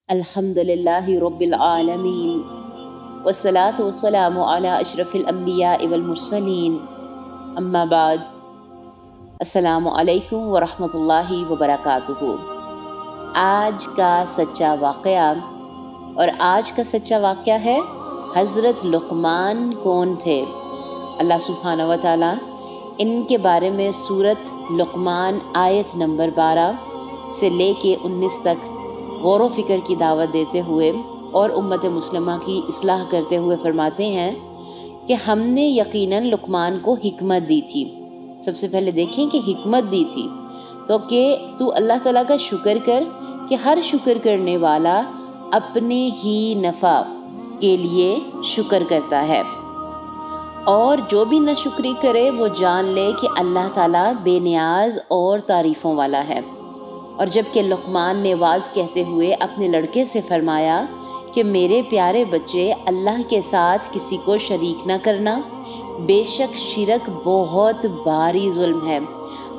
الحمدللہ رب العالمین والصلاة والسلام علی اشرف الانبیاء والمرسلین اما بعد السلام علیکم ورحمۃ اللہ وبرکاتہ۔ آج کا سچا واقعہ ہے حضرت لقمان کون تھے؟ اللہ سبحانہ و تعالیٰ ان کے بارے میں سورۃ لقمان آیت نمبر 12 سے لے کے 19 تک غور و فکر کی دعوت دیتے ہوئے اور امت مسلمہ کی اصلاح کرتے ہوئے فرماتے ہیں کہ ہم نے یقیناً لقمان کو حکمت دی تھی۔ سب سے پہلے دیکھیں کہ حکمت دی تھی تو کہ تو اللہ تعالیٰ کا شکر کر کہ ہر شکر کرنے والا اپنے ہی نفع کے لیے شکر کرتا ہے، اور جو بھی ناشکری کرے وہ جان لے کہ اللہ تعالیٰ بے نیاز اور تعریفوں والا ہے۔ اور جب کہ لقمان نے واعظ کہتے ہوئے اپنے لڑکے سے فرمایا کہ میرے پیارے بچے، اللہ کے ساتھ کسی کو شریک نہ کرنا، بے شک شرک بہت بھاری ظلم ہے۔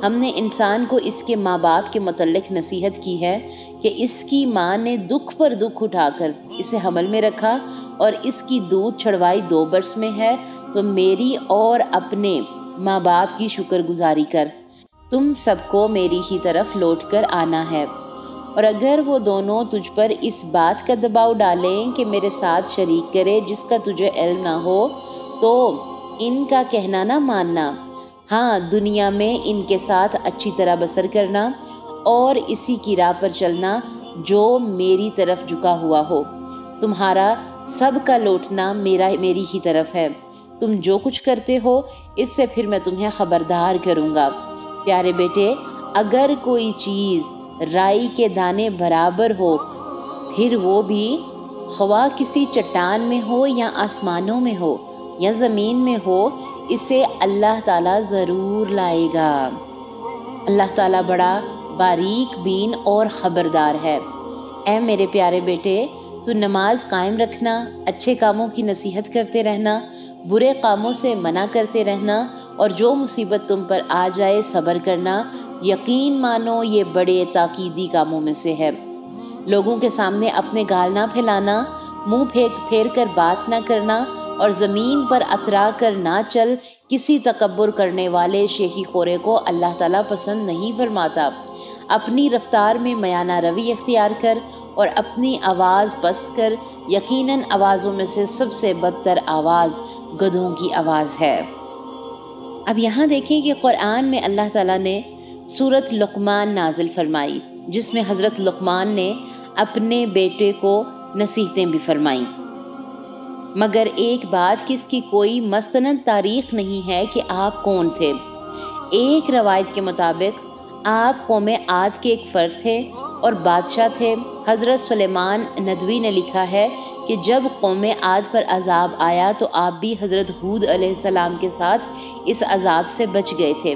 ہم نے انسان کو اس کے ماں باپ کے متعلق نصیحت کی ہے کہ اس کی ماں نے دکھ پر دکھ اٹھا کر اسے حمل میں رکھا اور اس کی دودھ چڑھوائی 2 برس میں ہے، تو میری اور اپنے ماں باپ کی شکر گزاری کر، تم سب کو میری ہی طرف لوٹ کر آنا ہے۔ اور اگر وہ دونوں تجھ پر اس بات کا دباؤ ڈالیں کہ میرے ساتھ شریک کرے جس کا تجھے علم نہ ہو، تو ان کا کہنا نہ ماننا، ہاں دنیا میں ان کے ساتھ اچھی طرح بسر کرنا اور اسی کی راہ پر چلنا جو میری طرف جھکا ہوا ہو۔ تمہارا سب کا لوٹنا میری ہی طرف ہے۔ تم جو کچھ کرتے ہو اس سے پھر میں تمہیں خبردار کروں گا۔ پیارے بیٹے، اگر کوئی چیز رائی کے دانے برابر ہو، پھر وہ بھی خواہ کسی چٹان میں ہو یا آسمانوں میں ہو یا زمین میں ہو، اسے اللہ تعالیٰ ضرور لائے گا۔ اللہ تعالیٰ بڑا باریک بین اور خبردار ہے۔ اے میرے پیارے بیٹے، تو نماز قائم رکھنا، اچھے کاموں کی نصیحت کرتے رہنا، برے کاموں سے منع کرتے رہنا، اور جو مصیبت تم پر آ جائے صبر کرنا، یقین مانو یہ بڑے تاکیدی کاموں میں سے ہے۔ لوگوں کے سامنے اپنے گال نہ پھیلانا، منہ پھیر کر بات نہ کرنا، اور زمین پر اترا کر نہ چل، کسی تکبر کرنے والے شیخی خورے کو اللہ تعالیٰ پسند نہیں فرماتا۔ اپنی رفتار میں میانہ روی اختیار کر اور اپنی آواز پست کر، یقیناً آوازوں میں سے سب سے بدتر آواز گدھوں کی آواز ہے۔ اب یہاں دیکھیں کہ قرآن میں اللہ تعالیٰ نے سورۃ لقمان نازل فرمائی، جس میں حضرت لقمان نے اپنے بیٹے کو نصیحتیں بھی فرمائیں، مگر ایک بات کہ اس کی کوئی مستند تاریخ نہیں ہے کہ آپ کون تھے۔ ایک روایت کے مطابق آپ قوم عاد کے ایک فرد تھے اور بادشاہ تھے۔ حضرت سلیمان ندوی نے لکھا ہے کہ جب قوم عاد پر عذاب آیا تو آپ بھی حضرت ہود علیہ السلام کے ساتھ اس عذاب سے بچ گئے تھے،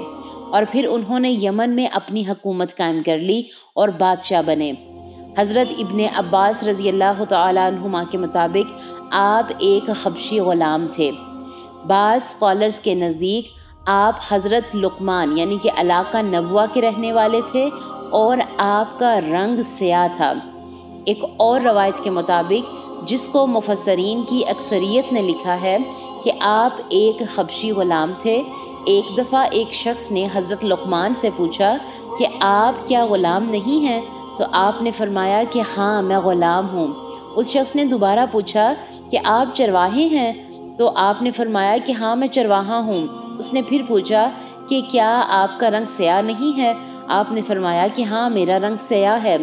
اور پھر انہوں نے یمن میں اپنی حکومت قائم کر لی اور بادشاہ بنے۔ حضرت ابن عباس رضی اللہ تعالیٰ عنہما کے مطابق آپ ایک حبشی غلام تھے۔ بعض اسکالرز کے نزدیک آپ حضرت لقمان یعنی کہ علاقہ نبوہ کے رہنے والے تھے اور آپ کا رنگ سیاہ تھا۔ ایک اور روایت کے مطابق، جس کو مفسرین کی اکثریت نے لکھا ہے کہ آپ ایک حبشی غلام تھے، ایک دفعہ ایک شخص نے حضرت لقمان سے پوچھا کہ آپ کیا غلام نہیں ہیں؟ تو آپ نے فرمایا کہ ہاں میں غلام ہوں۔ اس شخص نے دوبارہ پوچھا کہ آپ چرواہے ہیں؟ تو آپ نے فرمایا کہ ہاں میں چرواہا ہوں۔ اس نے پھر پوچھا کہ کیا آپ کا رنگ سیاہ نہیں ہے؟ آپ نے فرمایا کہ ہاں میرا رنگ سیاہ ہے۔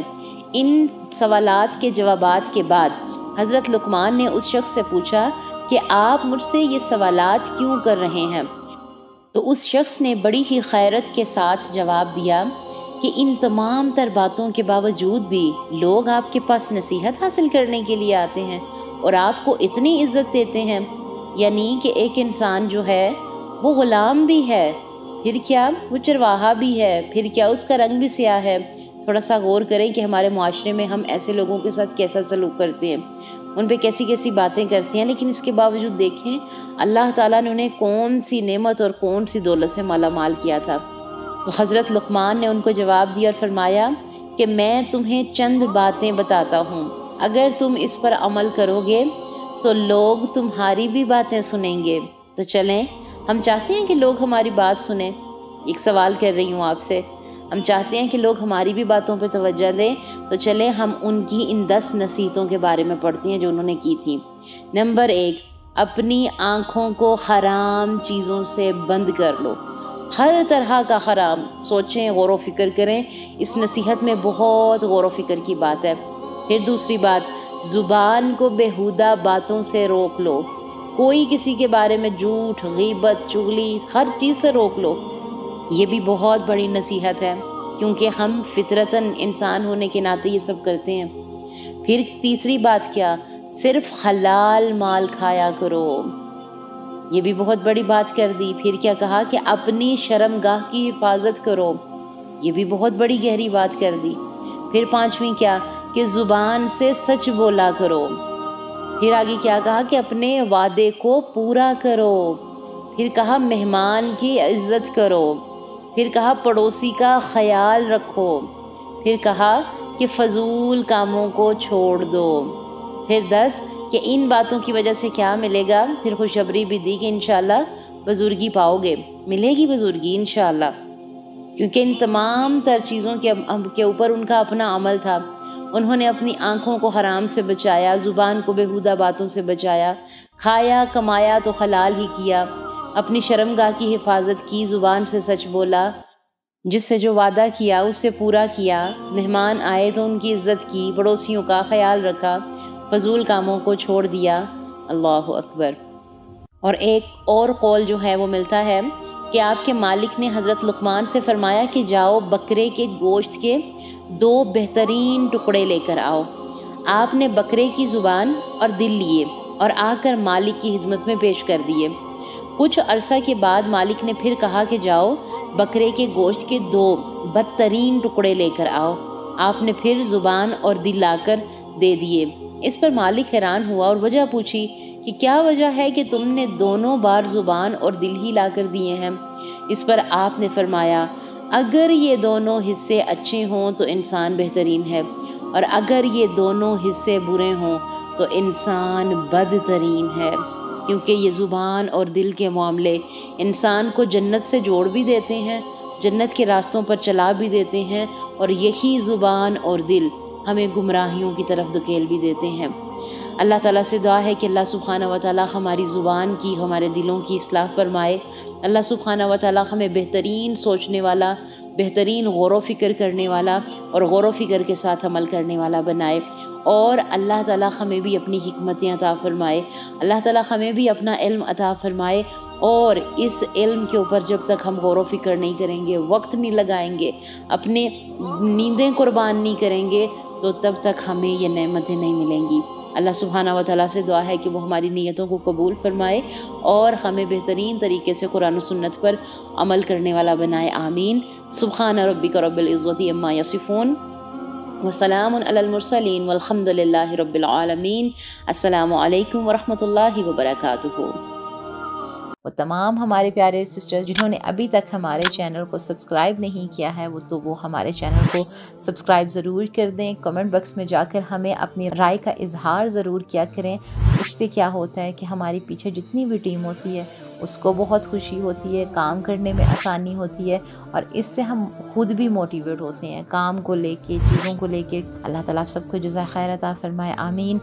ان سوالات کے جوابات کے بعد حضرت لقمان نے اس شخص سے پوچھا کہ آپ مجھ سے یہ سوالات کیوں کر رہے ہیں؟ تو اس شخص نے بڑی ہی خیرت کے ساتھ جواب دیا کہ ان تمام تر باتوں کے باوجود بھی لوگ آپ کے پاس نصیحت حاصل کرنے کے لیے آتے ہیں اور آپ کو اتنی عزت دیتے ہیں، یعنی کہ ایک انسان جو ہے وہ غلام بھی ہے، پھر کیا وہ چرواہا بھی ہے، پھر کیا اس کا رنگ بھی سیاہ ہے۔ تھوڑا سا غور کریں کہ ہمارے معاشرے میں ہم ایسے لوگوں کے ساتھ کیسا سلوک کرتے ہیں، ان پہ کیسی کیسی باتیں کرتے ہیں، لیکن اس کے باوجود دیکھیں اللہ تعالیٰ نے انہیں کون سی نعمت اور کون سی دولت سے مالا مال کیا تھا۔ تو حضرت لقمان نے ان کو جواب دیا اور فرمایا کہ میں تمہیں چند باتیں بتاتا ہوں، اگر تم اس پر عمل کرو گے تو لوگ تمہاری بھی باتیں سنیں گے۔ تو چلیں، ہم چاہتے ہیں کہ لوگ ہماری بات سنیں۔ ایک سوال کر رہی ہوں آپ سے، ہم چاہتے ہیں کہ لوگ ہماری بھی باتوں پہ توجہ دیں، تو چلیں ہم ان کی ان 10 نصیحتوں کے بارے میں پڑھتی ہیں جو انہوں نے کی تھی۔ نمبر 1، اپنی آنکھوں کو حرام چیزوں سے بند کر لو، ہر طرح کا حرام۔ سوچیں، غور و فکر کریں، اس نصیحت میں بہت غور و فکر کی بات ہے۔ پھر دوسری بات، زبان کو بیہودہ باتوں سے روک لو، کوئی کسی کے بارے میں جھوٹ، غیبت، چغلی، ہر چیز سے روک لو۔ یہ بھی بہت بڑی نصیحت ہے، کیونکہ ہم فطرتاً انسان ہونے کے ناطے یہ سب کرتے ہیں۔ پھر تیسری بات کیا، صرف حلال مال کھایا کرو، یہ بھی بہت بڑی بات کر دی۔ پھر کیا کہا کہ اپنی شرمگاہ کی حفاظت کرو، یہ بھی بہت بڑی گہری بات کر دی۔ پھر پانچویں کیا کہ زبان سے سچ بولا کرو۔ پھر آگے کیا کہا کہ اپنے وعدے کو پورا کرو۔ پھر کہا مہمان کی عزت کرو۔ پھر کہا پڑوسی کا خیال رکھو۔ پھر کہا کہ فضول کاموں کو چھوڑ دو۔ پھر 10 کہ ان باتوں کی وجہ سے کیا ملے گا، پھر خوشخبری بھی دی کہ انشاءاللہ بزرگی پاؤ گے، ملے گی بزرگی انشاءاللہ، کیونکہ ان تمام تر چیزوں کے اوپر ان کا اپنا عمل تھا۔ انہوں نے اپنی آنکھوں کو حرام سے بچایا، زبان کو بیہودہ باتوں سے بچایا، کھایا کمایا تو حلال ہی کیا، اپنی شرمگاہ کی حفاظت کی، زبان سے سچ بولا، جس سے جو وعدہ کیا اس سے پورا کیا، مہمان آئے تو ان کی عزت کی، پڑوسیوں کا خیال رکھا، فضول کاموں کو چھوڑ دیا۔ اللہ اکبر۔ اور ایک اور قول جو ہے وہ ملتا ہے کہ آپ کے مالک نے حضرت لقمان سے فرمایا کہ جاؤ بکرے کے گوشت کے 2 بہترین ٹکڑے لے کر آؤ۔ آپ نے بکرے کی زبان اور دل لیے اور آ کر مالک کی خدمت میں پیش کر دیے۔ کچھ عرصہ کے بعد مالک نے پھر کہا کہ جاؤ بکرے کے گوشت کے 2 بدترین ٹکڑے لے کر آؤ۔ آپ نے پھر زبان اور دل لا کر دے دیے۔ اس پر مالک حیران ہوا اور وجہ پوچھی کہ کیا وجہ ہے کہ تم نے دونوں بار زبان اور دل ہی لا کر دیے ہیں؟ اس پر آپ نے فرمایا، اگر یہ دونوں حصے اچھے ہوں تو انسان بہترین ہے، اور اگر یہ دونوں حصے برے ہوں تو انسان بدترین ہے، کیونکہ یہ زبان اور دل کے معاملے انسان کو جنت سے جوڑ بھی دیتے ہیں، جنت کے راستوں پر چلا بھی دیتے ہیں، اور یہی زبان اور دل ہمیں گمراہیوں کی طرف دھکیل بھی دیتے ہیں۔ اللہ تعالیٰ سے دعا ہے کہ اللہ سبحانہ و تعالیٰ ہماری زبان کی، ہمارے دلوں کی اصلاح فرمائے۔ اللہ سبحانہ و تعالیٰ ہمیں بہترین سوچنے والا، بہترین غور و فکر کرنے والا اور غور و فکر کے ساتھ عمل کرنے والا بنائے، اور اللہ تعالیٰ ہمیں بھی اپنی حکمتیں عطا فرمائے، اللہ تعالیٰ ہمیں بھی اپنا علم عطا فرمائے، اور اس علم کے اوپر جب تک ہم غور و فکر نہیں کریں گے، وقت نہیں لگائیں گے، اپنے نیندیں قربان نہیں کریں گے، تو تب تک ہمیں یہ نعمتیں نہیں ملیں گی۔ اللہ سبحانہ و تعالیٰ سے دعا ہے کہ وہ ہماری نیتوں کو قبول فرمائے اور ہمیں بہترین طریقے سے قرآن و سنت پر عمل کرنے والا بنائے، آمین۔ سبحان ربک رب العزت عما یصفون وسلام علی المرسلین والحمد للہ رب العالمین۔ السلام علیکم ورحمۃ اللہ وبرکاتہ۔ وہ تمام ہمارے پیارے سسٹرز جنہوں نے ابھی تک ہمارے چینل کو سبسکرائب نہیں کیا ہے، وہ ہمارے چینل کو سبسکرائب ضرور کر دیں۔ کمنٹ باکس میں جا کر ہمیں اپنی رائے کا اظہار ضرور کیا کریں۔ اس سے کیا ہوتا ہے کہ ہماری پیچھے جتنی بھی ٹیم ہوتی ہے اس کو بہت خوشی ہوتی ہے، کام کرنے میں آسانی ہوتی ہے، اور اس سے ہم خود بھی موٹیویٹ ہوتے ہیں کام کو لے کے، چیزوں کو لے کے۔ اللہ تعالیٰ آپ سب کو جزائے خیر عطا فرمائے، آمین۔